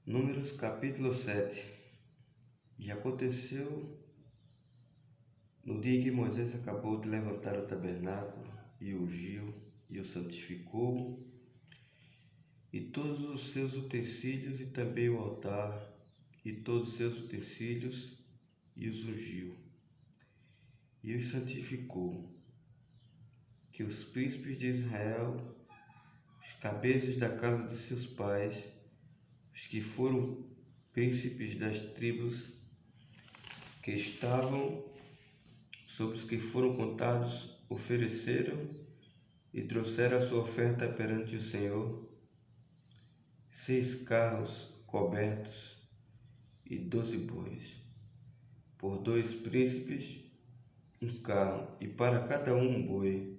Números capítulo 7. E aconteceu no dia em que Moisés acabou de levantar o tabernáculo, e o ungiu, e o santificou, e todos os seus utensílios, e também o altar, e todos os seus utensílios, e os ungiu, e os santificou, que os príncipes de Israel, os cabeças da casa de seus pais, os que foram príncipes das tribos que estavam sobre os que foram contados, ofereceram e trouxeram a sua oferta perante o Senhor, 6 carros cobertos e 12 bois, por 2 príncipes, um carro, e para cada um boi,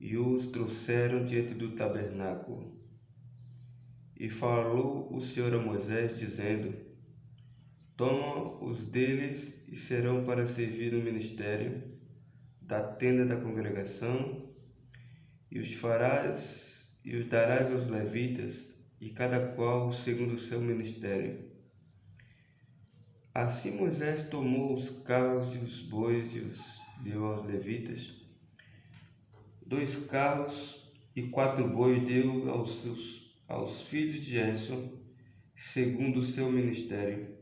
e os trouxeram diante do tabernáculo. E falou o Senhor a Moisés, dizendo: Toma os deles e serão para servir no ministério da tenda da congregação, e os farás e os darás aos levitas, e cada qual segundo o seu ministério. Assim Moisés tomou os carros e os bois e os deu aos levitas. 2 carros e 4 bois deu aos filhos de Gerson, segundo o seu ministério.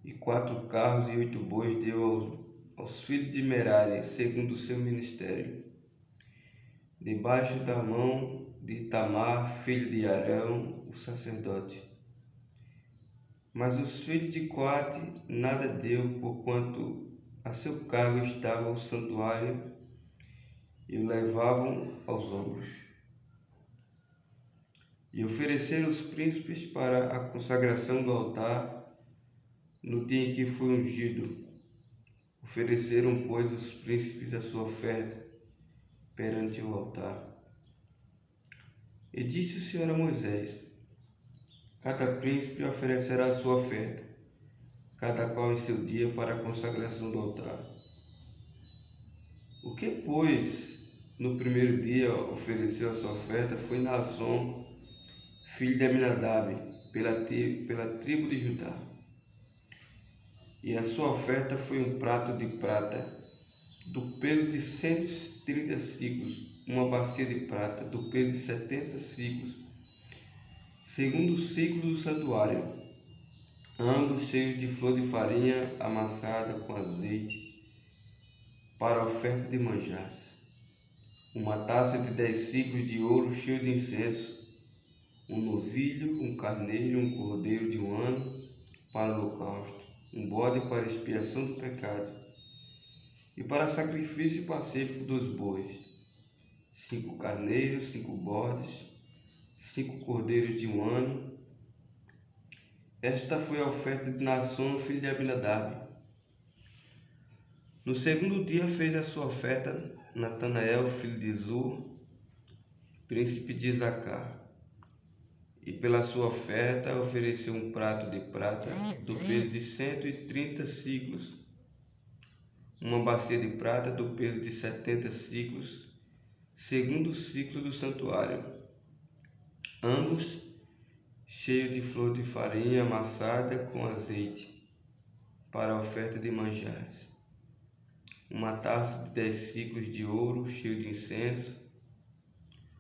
E 4 carros e 8 bois deu aos filhos de Merari, segundo o seu ministério, debaixo da mão de Itamar, filho de Arão, o sacerdote. Mas os filhos de Coate nada deu, porquanto a seu cargo estava o santuário, e o levavam aos ombros. E ofereceram os príncipes para a consagração do altar no dia em que foi ungido. Ofereceram, pois, os príncipes a sua oferta perante o altar. E disse o Senhor a Moisés: Cada príncipe oferecerá a sua oferta, cada qual em seu dia, para a consagração do altar. O que, pois, no primeiro dia ofereceu a sua oferta foi Naasson, filho de Aminadab, pela tribo de Judá. E a sua oferta foi um prato de prata, do peso de 130 siclos, uma bacia de prata, do peso de 70 siclos, segundo o ciclo do santuário, ambos cheios de flor de farinha amassada com azeite, para a oferta de manjares. Uma taça de 10 siclos de ouro cheio de incenso, um novilho, um carneiro, um cordeiro de 1 ano, para o holocausto, um bode para expiação do pecado, e para sacrifício pacífico dos bois, 5 carneiros, 5 bodes, 5 cordeiros de 1 ano. Esta foi a oferta de Naasson, filho de Aminadab. No segundo dia fez a sua oferta Natanael, filho de Zur, príncipe de Isacar. E pela sua oferta ofereceu um prato de prata do peso de 130 siclos, uma bacia de prata do peso de 70 siclos, segundo o ciclo do santuário, ambos cheios de flor de farinha amassada com azeite, para a oferta de manjares. Uma taça de 10 siclos de ouro cheio de incenso,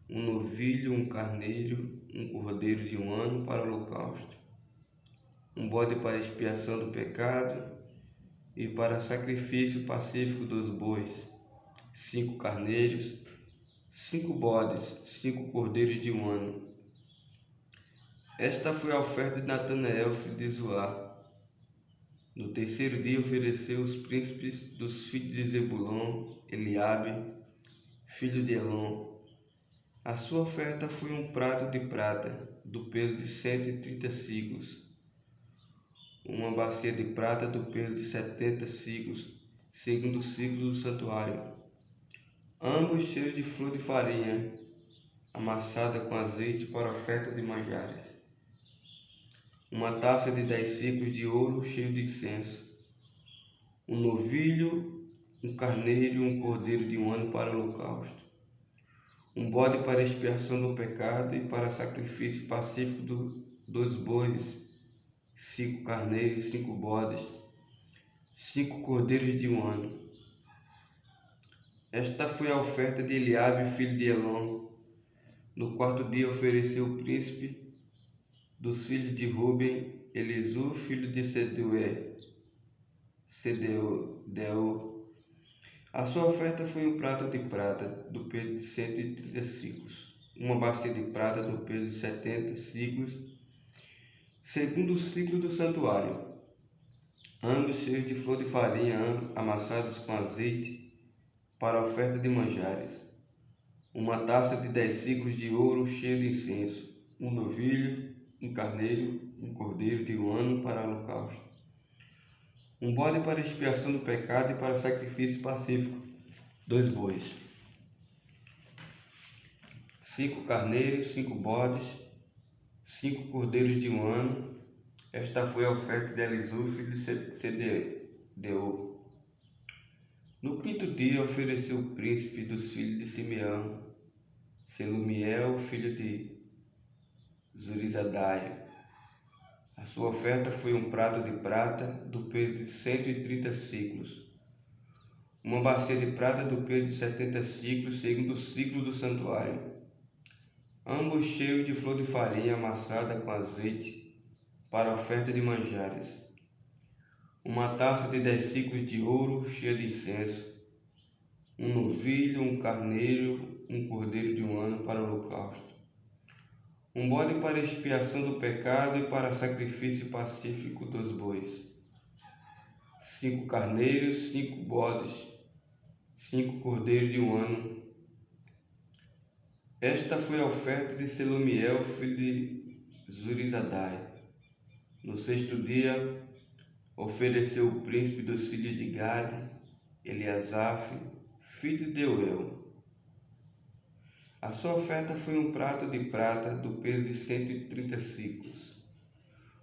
um novilho, um carneiro, um cordeiro de 1 ano para o holocausto, um bode para expiação do pecado e para sacrifício pacífico dos bois, 5 carneiros, 5 bodes, 5 cordeiros de 1 ano. Esta foi a oferta de Natanael, filho de Zoar. No terceiro dia ofereceu os príncipes dos filhos de Zebulon, Eliabe, filho de Elon. A sua oferta foi um prato de prata, do peso de 130 siclos, uma bacia de prata do peso de 70 siclos, segundo o ciclo do santuário, ambos cheios de flor de farinha, amassada com azeite para a oferta de manjares. Uma taça de 10 siclos de ouro cheio de incenso, um novilho, um carneiro e um cordeiro de 1 ano para o holocausto, um bode para expiação do pecado e para sacrifício pacífico 2 bois, 5 carneiros, 5 bodes, 5 cordeiros de 1 ano. Esta foi a oferta de Eliabe, filho de Elon. No 4º dia ofereceu o príncipe dos filhos de Ruben, Elisur, filho de Sedeur. A sua oferta foi um prato de prata do peso de 130 siclos, uma bacia de prata do peso de 70 siclos, segundo o ciclo do santuário, ambos cheios de flor de farinha amassados com azeite para a oferta de manjares, uma taça de 10 siclos de ouro cheia de incenso, um novilho, um carneiro, um cordeiro de 1 ano para holocausto, um bode para expiação do pecado e para sacrifício pacífico, 2 bois, 5 carneiros, 5 bodes, 5 cordeiros de 1 ano. Esta foi a oferta de Elisur, filho de Sedeur. No 5º dia ofereceu o príncipe dos filhos de Simeão, Selumiel, filho de Zurizadaia. A sua oferta foi um prato de prata do peso de 130 siclos, uma bacia de prata do peso de 70 siclos, segundo o ciclo do santuário, ambos cheios de flor de farinha amassada com azeite para a oferta de manjares, uma taça de 10 siclos de ouro cheia de incenso, um novilho, um carneiro, um cordeiro de 1 ano para o holocausto, um bode para expiação do pecado e para sacrifício pacífico, 2 bois, 5 carneiros, 5 bodes, 5 cordeiros de 1 ano. Esta foi a oferta de Selumiel, filho de Zurizadaia. No 6º dia ofereceu o príncipe dos filhos de Gade, Eliasaf, filho de Deuel. A sua oferta foi um prato de prata do peso de 130 siclos,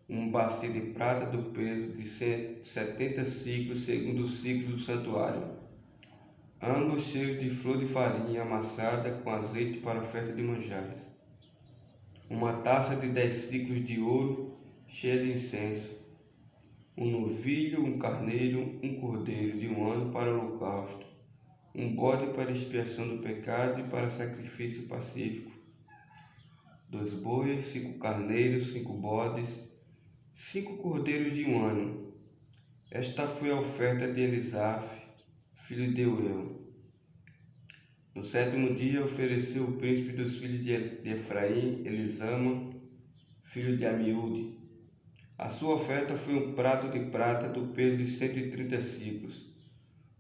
uma bacia de prata do peso de 70 siclos, segundo o ciclo do santuário, ambos cheios de flor de farinha amassada com azeite para oferta de manjares, uma taça de 10 siclos de ouro cheia de incenso, um novilho, um carneiro, um cordeiro de 1 ano para o holocausto, um bode para expiação do pecado e para sacrifício pacífico, 2 bois, 5 carneiros, 5 bodes, 5 cordeiros de 1 ano. Esta foi a oferta de Elisaf, filho de Deuel. No 7º dia ofereceu o príncipe dos filhos de Efraim, Elisama, filho de Amiúde. A sua oferta foi um prato de prata do peso de 130 siclos,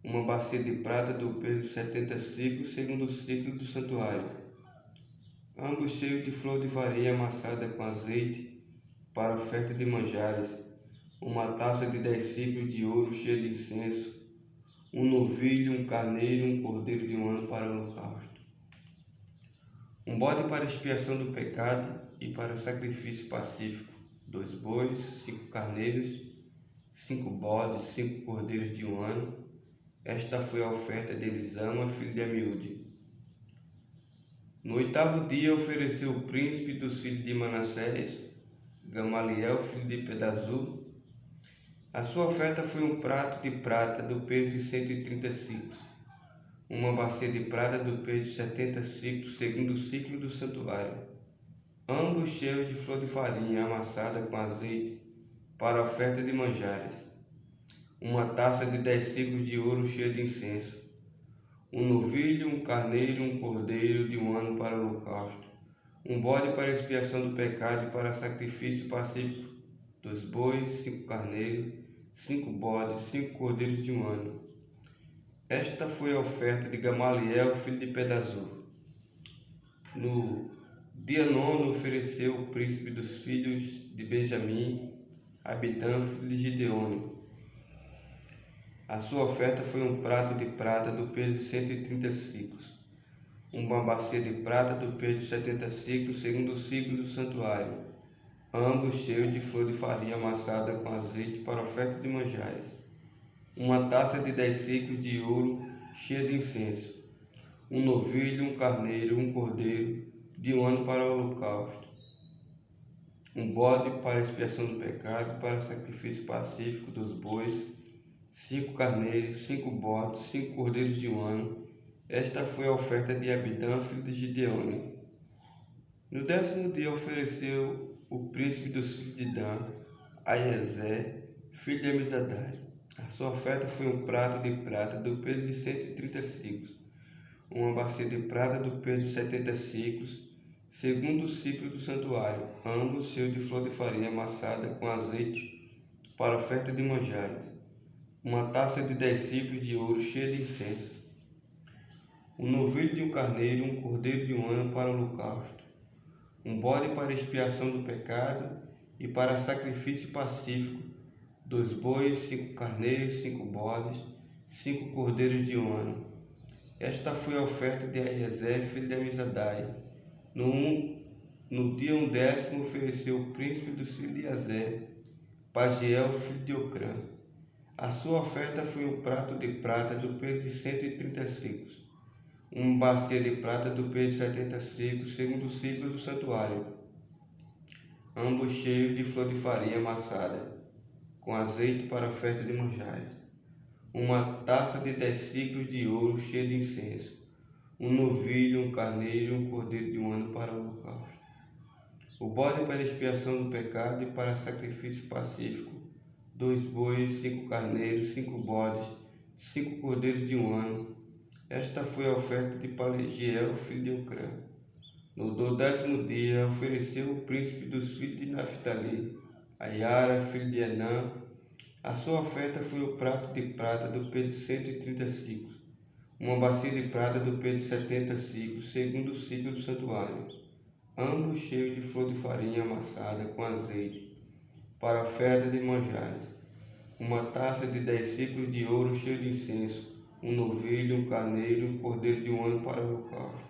uma bacia de prata do peso de 70 siclos, segundo o ciclo do santuário, ambos cheios de flor de farinha amassada com azeite para oferta de manjares, uma taça de 10 siclos de ouro cheia de incenso, um novilho, um carneiro, um cordeiro de 1 ano para o holocausto, um bode para expiação do pecado e para sacrifício pacífico, 2 bois, 5 carneiros, 5 bodes, 5 cordeiros de 1 ano. Esta foi a oferta de Elisama, filho de Amiúde. No 8º dia ofereceu o príncipe dos filhos de Manassés, Gamaliel, filho de Pedazur. A sua oferta foi um prato de prata do peso de 130 siclos, uma bacia de prata do peso de 70 siclos, segundo o ciclo do santuário, ambos cheios de flor de farinha amassada com azeite para a oferta de manjares, uma taça de 10 siclos de ouro cheia de incenso, um novilho, um carneiro, um cordeiro de 1 ano para o holocausto, um bode para expiação do pecado e para sacrifício pacífico, 2 bois, 5 carneiros, 5 bodes, 5 cordeiros de 1 ano. Esta foi a oferta de Gamaliel, filho de Pedazur. No dia 9 ofereceu o príncipe dos filhos de Benjamim, Abidã, filho de Gideone. A sua oferta foi um prato de prata do peso de 130 siclos, uma bacia de prata do peso de 70 siclos, segundo o ciclo do santuário, ambos cheios de flor de farinha amassada com azeite para oferta de manjares, uma taça de 10 siclos de ouro cheia de incenso, um novilho, um carneiro, um cordeiro de 1 ano para o holocausto, um bode para expiação do pecado, para sacrifício pacífico dos bois, 5 carneiros, 5 bodes, 5 cordeiros de um ano. Esta foi a oferta de Abidã, filho de Gideone. No 10º dia ofereceu o príncipe dos filhos de Dan, Aiezé, filho de Amizadai. A sua oferta foi um prato de prata do peso de 130 siclos, uma bacia de prata do peso de 70 siclos, segundo o ciclo do santuário, ambos cheios de flor de farinha amassada com azeite para oferta de manjares, uma taça de 10 siclos de ouro cheia de incenso, um novilho de um carneiro e um cordeiro de um ano para o holocausto, um bode para expiação do pecado e para sacrifício pacífico, 2 bois, 5 carneiros, 5 bodes, 5 cordeiros de um ano. Esta foi a oferta de Aiezé, filho de Amizadai. No dia 10º ofereceu o príncipe do filho de Azé, Pagiel, filho de Ocrã. A sua oferta foi um prato de prata do peso de 130 siclos, uma bacia de prata do peso de 70 siclos, segundo o ciclo do santuário, ambos cheios de flor de farinha amassada, com azeite para oferta de manjares, uma taça de 10 siclos de ouro cheia de incenso, um novilho, um carneiro e um cordeiro de um ano para o holocausto, o bode para expiação do pecado e para sacrifício pacífico, 2 bois, 5 carneiros, 5 bodes, 5 cordeiros de um ano. Esta foi a oferta de Pagiel, filho de Ocrã. No 10º dia ofereceu o príncipe dos filhos de Naphtali, Aiara, filho de Enã. A sua oferta foi o prato de prata do peso de 130 siclos, uma bacia de prata do peso de 70 siclos, segundo o ciclo do santuário, ambos cheios de flor de farinha amassada com azeite, para oferta de manjares, uma taça de 10 siclos de ouro cheio de incenso, um novilho, um carneiro, um cordeiro de um ano para o holocausto,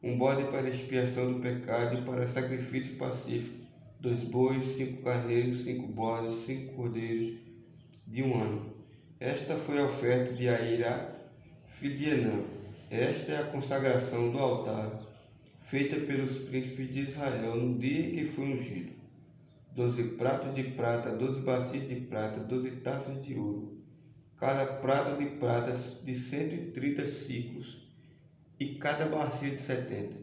um bode para expiação do pecado e para sacrifício pacífico, 2 bois, 5 carneiros, 5 bodes, 5 cordeiros de um ano. Esta foi a oferta de Aira, filho de Enã. Esta é a consagração do altar, feita pelos príncipes de Israel no dia em que foi ungido. 12 pratos de prata, 12 bacias de prata, 12 taças de ouro, cada prato de prata de 130 siclos e cada bacia de 70.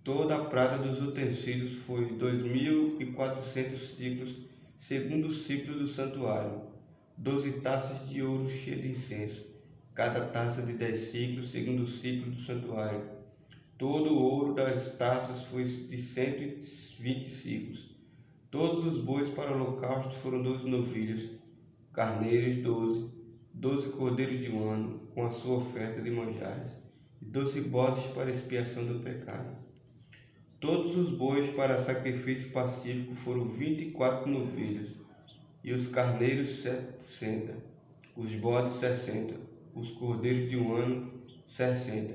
Toda a prata dos utensílios foi 2.400 siclos, segundo o ciclo do santuário. 12 taças de ouro cheias de incenso, cada taça de 10 siclos, segundo o ciclo do santuário. Todo o ouro das taças foi de 120 siclos. Todos os bois para o holocausto foram 12 novilhos, carneiros 12 cordeiros de um ano, com a sua oferta de manjares, e 12 bodes para expiação do pecado. Todos os bois para sacrifício pacífico foram 24 novilhos, e os carneiros 60, os bodes 60, os cordeiros de um ano 60.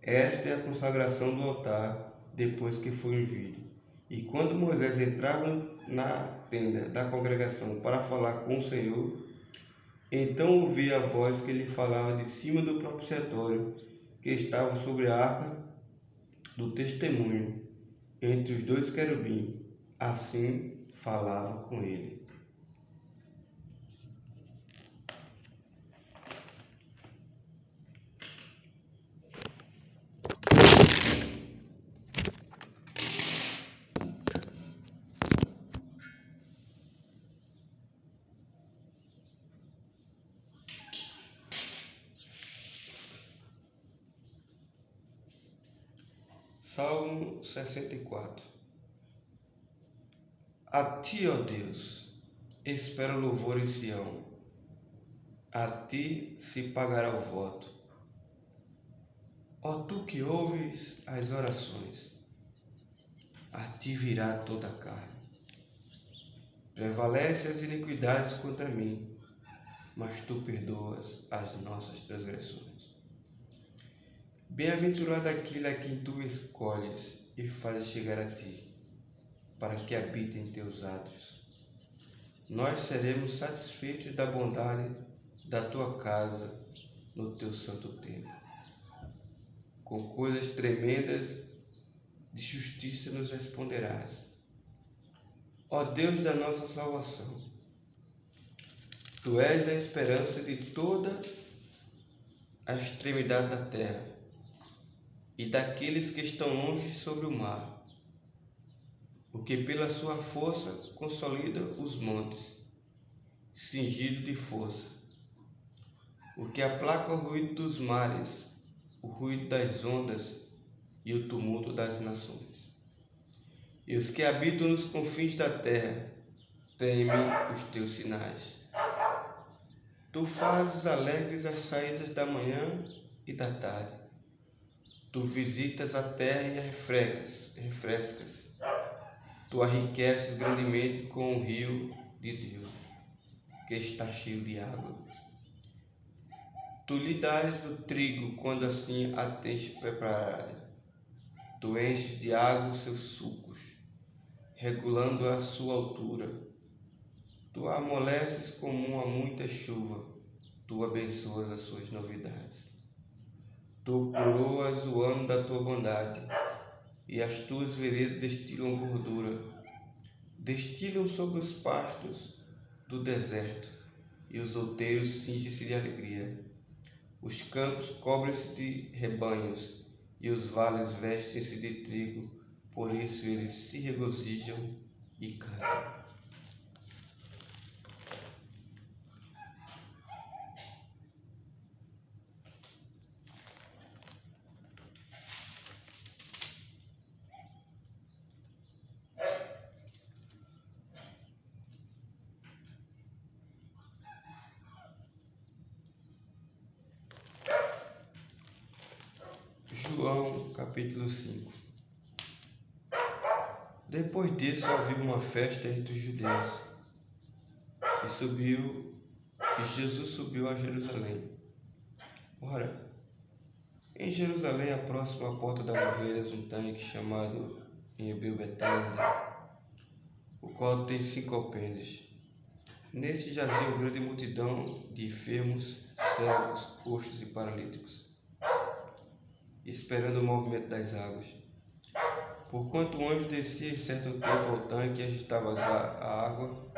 Esta é a consagração do altar depois que foi ungido. E quando Moisés entrava na tenda da congregação para falar com o Senhor, então ouvi a voz que lhe falava de cima do propiciatório, que estava sobre a arca do testemunho, entre os 2 querubins. Assim falava com ele. Salmo 64. A ti, ó Deus, espero louvor em Sião. A ti se pagará o voto. Ó tu que ouves as orações, a ti virá toda a carne. Prevalece as iniquidades contra mim, mas tu perdoas as nossas transgressões. Bem-aventurado aquele a quem tu escolhes e fazes chegar a ti, para que habite em teus átrios. Nós seremos satisfeitos da bondade da tua casa no teu santo templo. Com coisas tremendas de justiça nos responderás. ó Deus da nossa salvação. Tu és a esperança de toda a extremidade da terra e daqueles que estão longe sobre o mar, o que pela sua força consolida os montes, cingido de força, o que aplaca o ruído dos mares, o ruído das ondas e o tumulto das nações. E os que habitam nos confins da terra temem os teus sinais. Tu fazes alegres as saídas da manhã e da tarde. Tu visitas a terra e a refrescas. Tu a enriqueces grandemente com o rio de Deus, que está cheio de água. Tu lhe dás o trigo quando assim a tens preparada. Tu enches de água os seus sucos, regulando a sua altura. Tu a amoleces como a muita chuva. Tu abençoas as suas novidades. Tu coroas o ano da tua bondade, e as tuas veredas destilam gordura. Destilam sobre os pastos do deserto, e os outeiros cingem-se de alegria. Os campos cobrem-se de rebanhos, e os vales vestem-se de trigo, por isso eles se regozijam e cantam. João capítulo 5. Depois disso havia uma festa entre os judeus, que Jesus subiu a Jerusalém. Ora, em Jerusalém, próximo à porta das ovelhas, um tanque chamado em hebreu Betesda, o qual tem 5 alpendres. Neste jazia uma grande multidão de enfermos, cegos, coxos e paralíticos, esperando o movimento das águas. Porquanto o anjo descia em certo tempo ao tanque e agitava a água,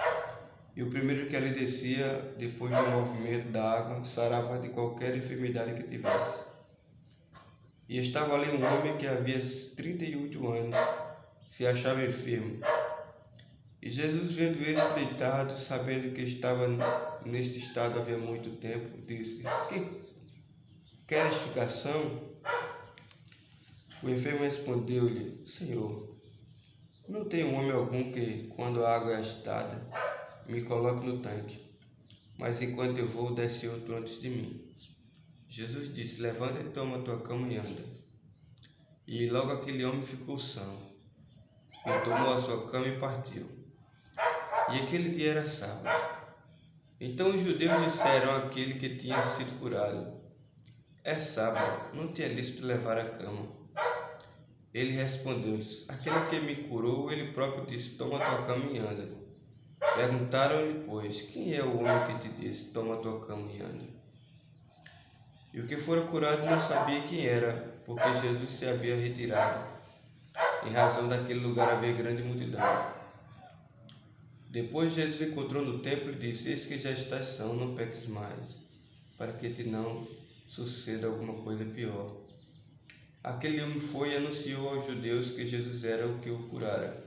e o primeiro que ali descia, depois do movimento da água, sarava de qualquer enfermidade que tivesse. E estava ali um homem que havia 38 anos, se achava enfermo. E Jesus, vendo este deitado, sabendo que estava neste estado havia muito tempo, disse: Que queres ficação? O enfermo respondeu-lhe: Senhor, não tenho homem algum que, quando a água é agitada, me coloque no tanque, mas enquanto eu vou, desce outro antes de mim. Jesus disse: Levanta e toma tua cama e anda. E logo aquele homem ficou são, e tomou a sua cama e partiu. E aquele dia era sábado. Então os judeus disseram àquele que tinha sido curado: É sábado, não te é lícito levar a cama. Ele respondeu-lhes: Aquele que me curou, ele próprio disse: Toma tua cama e anda. Perguntaram-lhe, pois: Quem é o homem que te disse: Toma tua cama e anda? E o que fora curado não sabia quem era, porque Jesus se havia retirado. Em razão daquele lugar havia grande multidão. Depois Jesus encontrou no templo e disse: Eis que já estás são, não peques mais, para que te não suceda alguma coisa pior. Aquele homem foi e anunciou aos judeus que Jesus era o que o curara.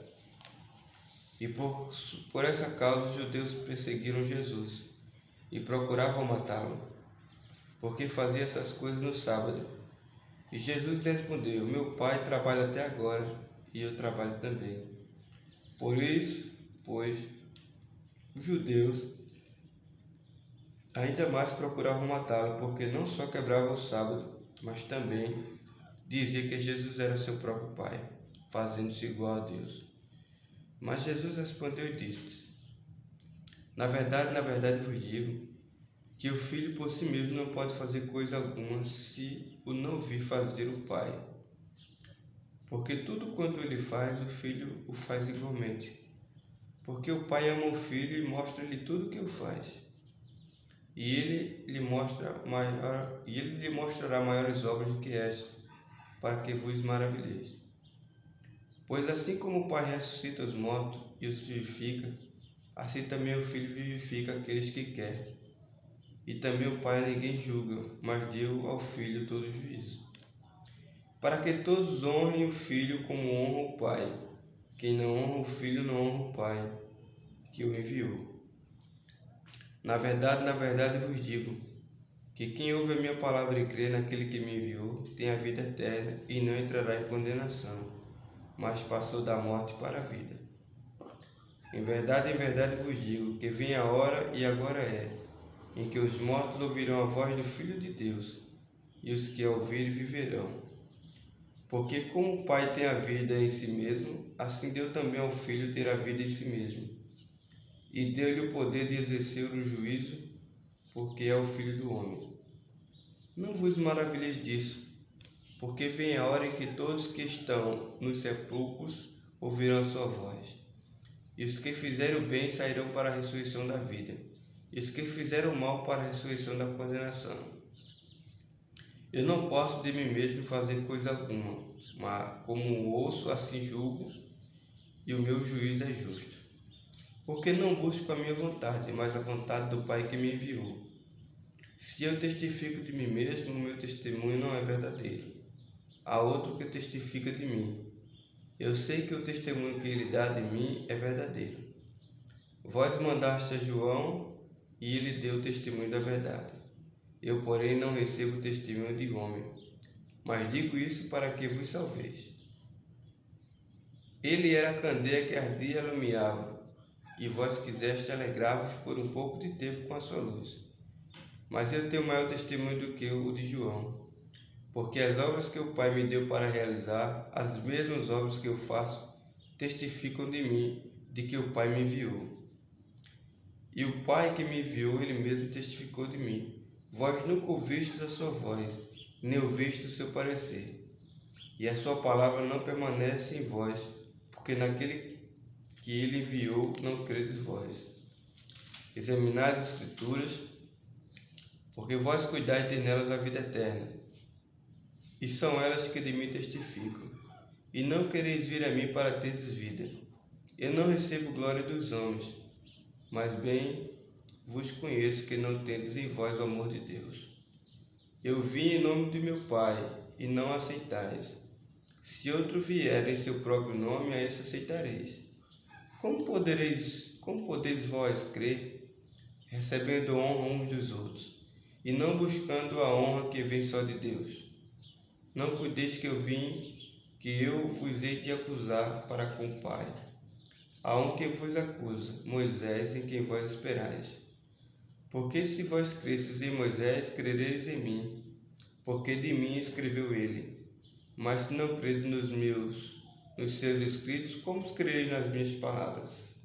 E por essa causa os judeus perseguiram Jesus e procuravam matá-lo, porque fazia essas coisas no sábado. E Jesus respondeu: Meu Pai trabalha até agora, e eu trabalho também. Por isso, pois, os judeus ainda mais procuravam matá-lo, porque não só quebrava o sábado, mas também dizia que Jesus era seu próprio Pai, fazendo-se igual a Deus. Mas Jesus respondeu e disse: na verdade vos digo, que o Filho por si mesmo não pode fazer coisa alguma se o não vir fazer o Pai. Porque tudo quanto ele faz, o Filho o faz igualmente. Porque o Pai ama o Filho e mostra-lhe tudo o que o faz. E ele lhe mostrará maiores obras do que esta, para que vos maravilheis. Pois assim como o Pai ressuscita os mortos e os vivifica, assim também o Filho vivifica aqueles que quer. E também o Pai a ninguém julga, mas deu ao Filho todo o juízo. Para que todos honrem o Filho como honram o Pai. Quem não honra o Filho não honra o Pai, que o enviou. Na verdade vos digo, que quem ouve a minha palavra e crê naquele que me enviou, tem a vida eterna e não entrará em condenação, mas passou da morte para a vida. Em verdade vos digo, que vem a hora, e agora é, em que os mortos ouvirão a voz do Filho de Deus, e os que a ouvirem viverão. Porque como o Pai tem a vida em si mesmo, assim deu também ao Filho ter a vida em si mesmo. E deu-lhe o poder de exercer o juízo, porque é o Filho do homem. Não vos maravilheis disso, porque vem a hora em que todos que estão nos sepulcros ouvirão a sua voz. E os que fizerem o bem sairão para a ressurreição da vida, e os que fizeram o mal para a ressurreição da condenação. Eu não posso de mim mesmo fazer coisa alguma, mas como ouço, assim julgo, e o meu juízo é justo. Porque não busco a minha vontade, mas a vontade do Pai que me enviou. Se eu testifico de mim mesmo, o meu testemunho não é verdadeiro. Há outro que testifica de mim. Eu sei que o testemunho que ele dá de mim é verdadeiro. Vós mandaste a João, e ele deu testemunho da verdade. Eu, porém, não recebo testemunho de homem, mas digo isso para que vos salveis. Ele era a candeia que ardia e alumiava, e vós quiseste alegrar-vos por um pouco de tempo com a sua luz. Mas eu tenho maior testemunho do que o de João, porque as obras que o Pai me deu para realizar, as mesmas obras que eu faço, testificam de mim, de que o Pai me enviou. E o Pai que me enviou, ele mesmo testificou de mim. Vós nunca ouvistes a sua voz, nem ouvistes o seu parecer. E a sua palavra não permanece em vós, porque naquele que ele enviou não credes vós. Examinai as Escrituras, porque vós cuidais de nelas a vida eterna, e são elas que de mim testificam. E não quereis vir a mim para terdes vida. Eu não recebo glória dos homens, mas bem vos conheço que não tendes em vós o amor de Deus. Eu vim em nome de meu Pai, e não aceitais. Se outro vier em seu próprio nome, a esse aceitareis. Como podeis vós crer, recebendo honra uns dos outros, e não buscando a honra que vem só de Deus? Não cuideis que eu vim, que eu vos hei de acusar para com o Pai. Há um que vos acusa, Moisés, em quem vós esperais. Porque se vós cresceis em Moisés, crereis em mim, porque de mim escreveu ele. Mas se não credes nos seus escritos, como crereis nas minhas palavras?